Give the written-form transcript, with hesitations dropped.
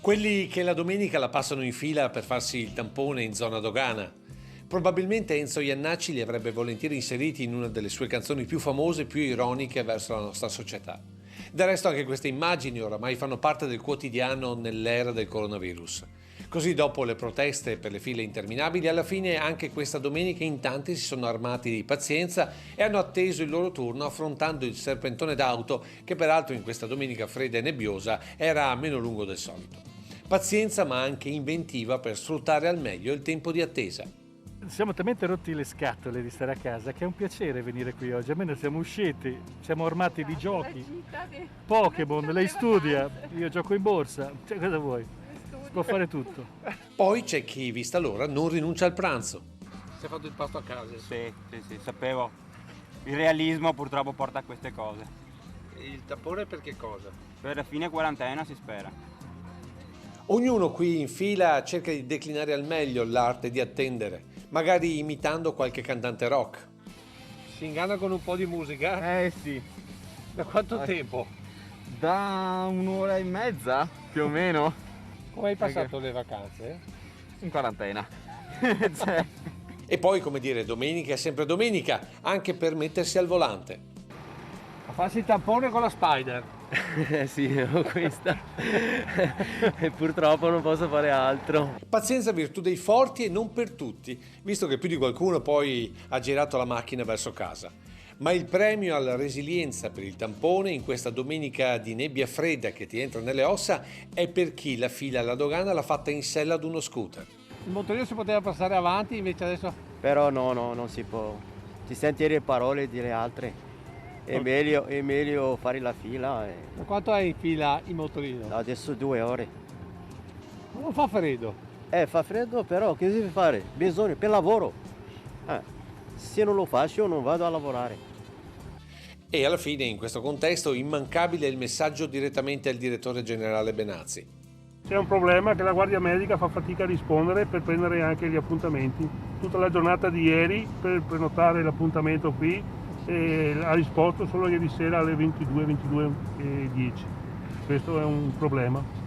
Quelli che la domenica la passano in fila per farsi il tampone in zona dogana. Probabilmente Enzo Jannacci li avrebbe volentieri inseriti in una delle sue canzoni più famose e più ironiche verso la nostra società. Del resto anche queste immagini oramai fanno parte del quotidiano nell'era del coronavirus. Così dopo le proteste per le file interminabili, alla fine anche questa domenica in tanti si sono armati di pazienza e hanno atteso il loro turno affrontando il serpentone d'auto che peraltro in questa domenica fredda e nebbiosa era meno lungo del solito. Pazienza ma anche inventiva per sfruttare al meglio il tempo di attesa. Siamo talmente rotti le scatole di stare a casa che è un piacere venire qui oggi, almeno siamo usciti, siamo armati di giochi. Pokémon, lei studia, io gioco in borsa, cioè, cosa vuoi? Si può fare tutto. Poi c'è chi, vista l'ora, non rinuncia al pranzo. Si è fatto il pasto a casa? Sì, sapevo. Il realismo purtroppo porta a queste cose. Il tampone per che cosa? Per la fine quarantena si spera. Ognuno qui in fila cerca di declinare al meglio l'arte di attendere, magari imitando qualche cantante rock. Si inganna con un po' di musica? Sì. Da quanto tempo? Da un'ora e mezza, più o meno. Come hai passato le vacanze? In quarantena. E poi, come dire, domenica è sempre domenica, anche per mettersi al volante. A farsi il tampone con la Spider. Sì, ho questa. E purtroppo non posso fare altro. Pazienza virtù dei forti e non per tutti, visto che più di qualcuno poi ha girato la macchina verso casa. Ma il premio alla resilienza per il tampone in questa domenica di nebbia fredda che ti entra nelle ossa è per chi la fila alla dogana l'ha fatta in sella ad uno scooter. Il motorino si poteva passare avanti, invece adesso... Però no, non si può. Ti senti le parole delle altre. È meglio fare la fila. Da quanto hai in fila il motorino? Adesso 2 ore. Non fa freddo. Fa freddo, però che devi fare? Bisogna, per lavoro. Se non lo faccio non vado a lavorare. E alla fine, in questo contesto, immancabile il messaggio direttamente al direttore generale Benazzi. C'è un problema che la Guardia Medica fa fatica a rispondere per prendere anche gli appuntamenti. Tutta la giornata di ieri per prenotare l'appuntamento qui e ha risposto solo ieri sera alle 22:10. Questo è un problema.